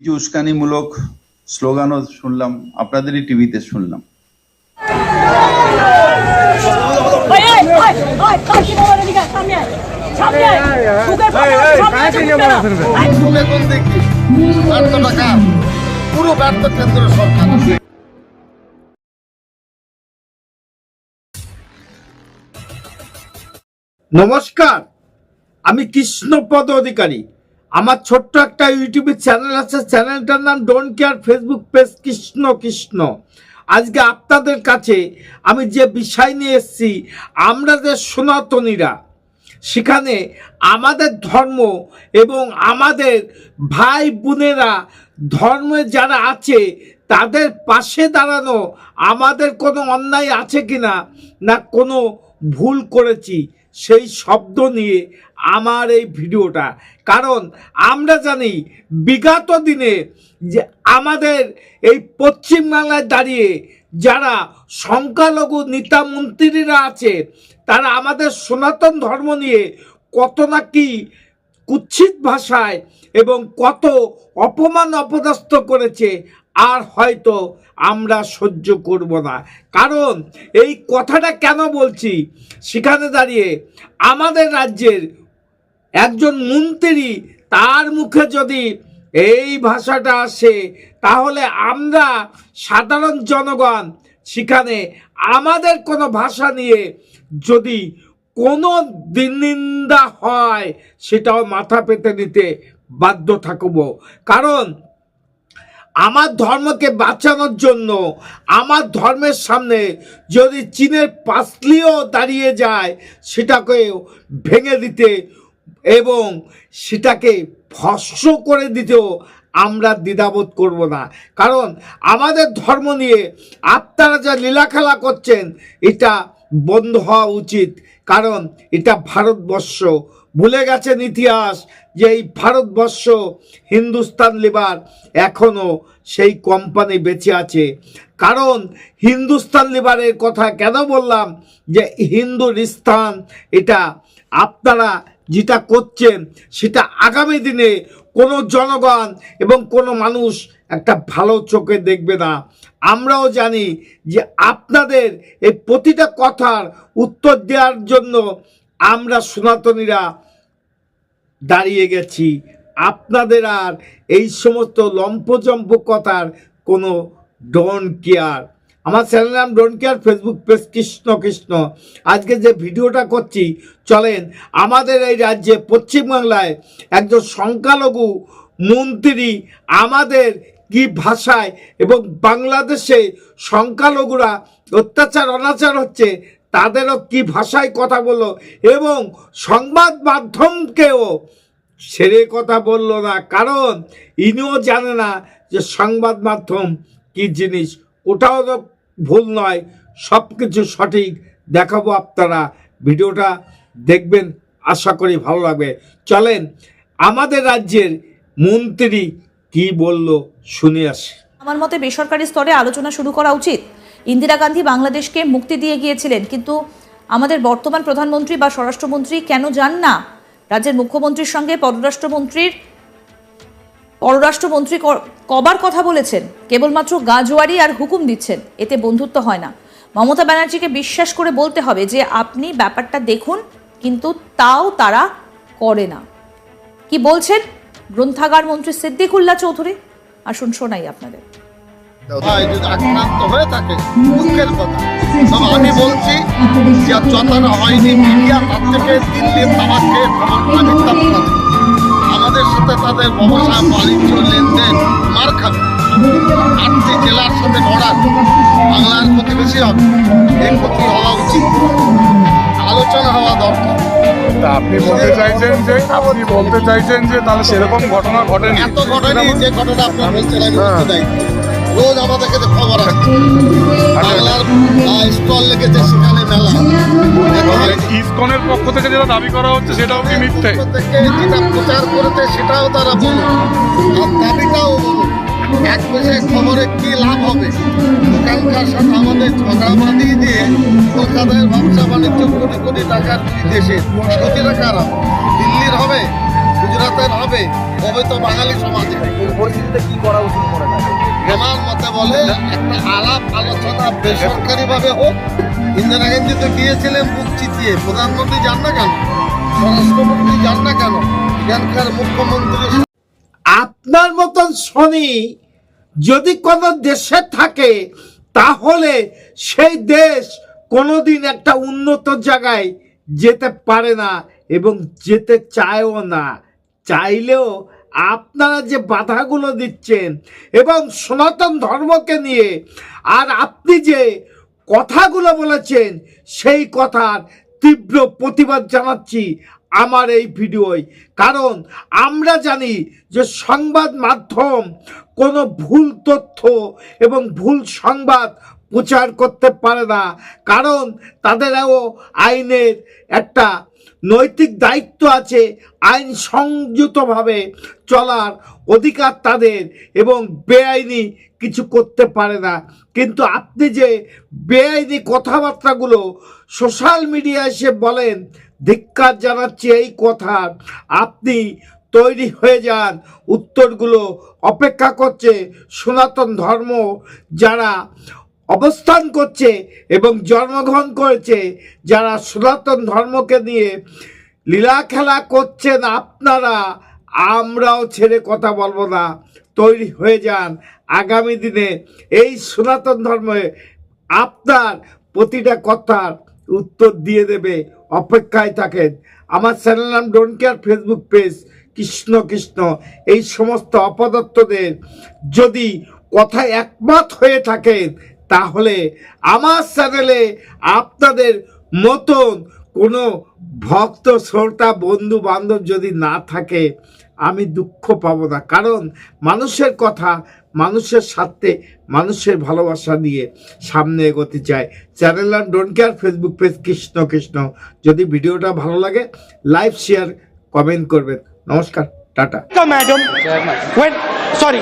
যে উস্কানিমূলক স্লোগানও শুনলাম, আপনাদেরই টিভিতে শুনলাম। নমস্কার, আমি কৃষ্ণপদ অধিকারী। আমার ছোট্ট একটা ইউটিউবের চ্যানেল আছে, চ্যানেলটার নাম don't care, Facebook page Krishna Krishna. আজকে আপনাদের কাছে আমি যে বিষয় নিয়ে এসেছি, আমরা যে সনাতনীরা, সেখানে আমাদের ধর্ম এবং আমাদের ভাই বোনেরা ধর্মে যারা আছে তাদের পাশে দাঁড়ানো আমাদের কোনো অন্যায় আছে কিনা, না কোনো ভুল করেছি, সেই শব্দ নিয়ে আমার এই ভিডিওটা। কারণ আমরা জানি বিগত দিনে যে আমাদের এই পশ্চিমবাংলায় দাঁড়িয়ে যারা সংখ্যালঘু নেতা মন্ত্রীরা আছে, তারা আমাদের সনাতন ধর্ম নিয়ে কত নাকি কুৎসিত ভাষায় এবং কত অপমান অপদস্থ করেছে, আর হয়তো আমরা সহ্য করব না। কারণ এই কথাটা কেন বলছি, সেখানে দাঁড়িয়ে আমাদের রাজ্যের একজন মন্ত্রী, তার মুখে যদি এই ভাষাটা আসে, তাহলে আমরা সাধারণ জনগণ সেখানে আমাদের কোনো ভাষা নিয়ে যদি কোনো নিন্দা হয়, সেটাও মাথা পেতে নিতে বাধ্য থাকব। কারণ আমার ধর্মকে বাঁচানোর জন্য আমার ধর্মের সামনে যদি চীনের পাঁচলিও দাঁড়িয়ে যায়, সেটাকেও ভেঙে দিতে এবং সেটাকে ভস্ম করে দিতেও আমরা দ্বিধাবোধ করব না। কারণ আমাদের ধর্ম নিয়ে আপনারা যা লীলাখেলা করছেন, এটা বন্ধ হওয়া উচিত। কারণ এটা ভারতবর্ষ, ভুলে গেছেন ইতিহাস যে এই ভারতবর্ষ হিন্দুস্তান লিভার এখনও সেই কোম্পানি বেঁচে আছে। কারণ হিন্দুস্তান লিভারের কথা কেন বললাম, যে হিন্দুস্তান, এটা আপনারা যেটা করছেন সেটা আগামী দিনে কোনো জনগণ এবং কোনো মানুষ একটা ভালো চোখে দেখবে না। আমরাও জানি যে আপনাদের এই প্রতিটা কথার উত্তর দেওয়ার জন্য আমরা সনাতনীরা দাঁড়িয়ে গেছি। আপনাদের আর এই সমস্ত লম্পজম্প কথার কোনো ডোন্ট কেয়ার। আমার চ্যানেল নাম don't care, Facebook page Krishna Krishna. আজকে যে ভিডিওটা করছি, চলেন আমাদের এই রাজ্যে পশ্চিমবাংলায় একজন সংখ্যালঘু মন্ত্রী আমাদের কি ভাষায় এবং বাংলাদেশে সংখ্যালঘুরা অত্যাচার অনাচার হচ্ছে, তাদেরও কি ভাষায় কথা বললো এবং সংবাদ মাধ্যমকেও ছেড়ে কথা বললো না। কারণ ইনিও জানে না যে সংবাদ মাধ্যম কি জিনিস। ওটাও তো ভুল নয়, সব কিছু সঠিক দেখাবো। আপনারা ভিডিওটা দেখবেন, আশা করি ভালো লাগবে। চলেন আমাদের রাজ্যের মন্ত্রী কি বলল শুনে আসি। আমার মতে বেসরকারি স্তরে আলোচনা শুরু করা উচিত। ইন্দিরা গান্ধী বাংলাদেশকে মুক্তি দিয়ে গিয়েছিলেন, কিন্তু আমাদের বর্তমান প্রধানমন্ত্রী বা স্বরাষ্ট্রমন্ত্রী কেন যান না? রাজ্যের মুখ্যমন্ত্রীর সঙ্গে পররাষ্ট্রমন্ত্রী কবার কথা বলেছেন? কেবলমাত্র গাজোয়ারি আর হুকুম দিচ্ছেন, এতে বন্ধুত্ব হয় না। মমতা ব্যানার্জিকে বিশ্বাস করে বলতে হবে যে আপনি ব্যাপারটা দেখুন, কিন্তু তাও তারা করে না। কি বলছেন গ্রন্থাগার মন্ত্রী সিদ্দিকুল্লাহ চৌধুরী? আসুন শোনাই আপনাদের। আক্রান্ত হয়ে থাকে, দুঃখের কথা। তবে আমি বলছি যে যতটা হয়নি মিডিয়া, তার থেকে দিল্লির তামাককে খবরটা মিথ্যা। আমাদের সাথে তাদের ব্যবসা বাণিজ্য লেনদেন মার খাবে। 8টি জেলার সাথে বর্ডার, বাংলার প্রতিবেশী হবে, এই ক্ষতি হওয়া উচিত, আলোচনা হওয়া দরকার। আপনি বলতে চাইছেন যে তাহলে সেরকম ঘটনা ঘটেনি? এত ঘটেনি যে ঘটনা আপনি বলছেন, আমি বলতে চাই। রোজ আমাদের কাছে খবর আসছে, বাংলার স্টল লেগেছে, সেখানে মেলা। ইসকনের পক্ষ থেকে যেটা দাবি করা হচ্ছে সেটাও কি মিথ্যে? যেটা প্রচার করেছে সেটাও তারা বলুন, আর দাবিটাও বলুন। এক পেশে খবরে কি লাভ হবে? ওখানকার সাথে আমাদের ঝগড়া বাঁধিয়ে দিয়ে কলকাতার ব্যবসা বাণিজ্য কোটি কোটি টাকার বিদেশে, ক্ষতিটা কার হবে? দিল্লির হবে, গুজরাটের হবে, অবৈধ বাঙালি সমাজে। পরিস্থিতিতে কি করা উচিত মনে হয়? আমার মতে বলে একটা আলাপ আলোচনা বেসরকারি ভাবে হোক। ইন্দিরা গান্ধী তো গিয়েছিলেন বুক চিতিয়ে, প্রধানমন্ত্রী যান না কেন, স্বরাষ্ট্রমন্ত্রী যান না কেন, এখানকার মুখ্যমন্ত্রী। আপনার মতন শনি যদি কোনো দেশে থাকে তাহলে সেই দেশ কোনোদিন একটা উন্নত জায়গায় যেতে পারে না এবং যেতে চায়ও না। চাইলেও আপনারা যে বাধাগুলো দিচ্ছেন এবং সনাতন ধর্মকে নিয়ে আর আপনি যে কথাগুলো বলেছেন সেই কথার তীব্র প্রতিবাদ জানাচ্ছি আমার এই ভিডিওয়। কারণ আমরা জানি যে সংবাদ মাধ্যম কোনো ভুল তথ্য এবং ভুল সংবাদ প্রচার করতে পারে না, কারণ তাদেরও আইনের একটা নৈতিক দায়িত্ব আছে, আইন সংযুতভাবে চলার অধিকার তাদের এবং বেআইনি কিছু করতে পারে না। কিন্তু আপনি যে বেআইনি কথাবার্তাগুলো সোশ্যাল মিডিয়ায় এসে বলেন, ধিক্কার জানাচ্ছি এই কথা। আপনি তৈরি হয়ে যান, উত্তরগুলো অপেক্ষা করছে। সনাতন ধর্ম যারা অবস্থান করছে এবং জন্মগ্রহণ করেছে, যারা সনাতন ধর্মকে নিয়ে লীলা খেলা করছেন আপনারা, আমরাও ছেড়ে কথা বলবো না। তৈরি হয়ে যান, আগামী দিনে এই সনাতন ধর্মে আপনার প্রতিটা কথার উত্তর দিয়ে দেবে। অপেক্ষায় থাকেন। আমার চ্যানেল নাম don't care, Facebook page Krishna Krishna. এই সমস্ত অপদত্তদের যদি কথায় একমত হয়ে থাকেন তাহলে আমার চ্যানেলে আপনাদের মতন কোনো ভক্ত শ্রোতা বন্ধু বান্ধব যদি না থাকে আমি দুঃখ পাবো না। কারণ মানুষের কথা, মানুষের স্বার্থে, মানুষের ভালোবাসা নিয়ে সামনে এগোতে চাই। চ্যানেল নাম don't care, Facebook page Krishna Krishna. যদি ভিডিওটা ভালো লাগে লাইক শেয়ার কমেন্ট করবেন। নমস্কার, টাটা। Madam, when sorry.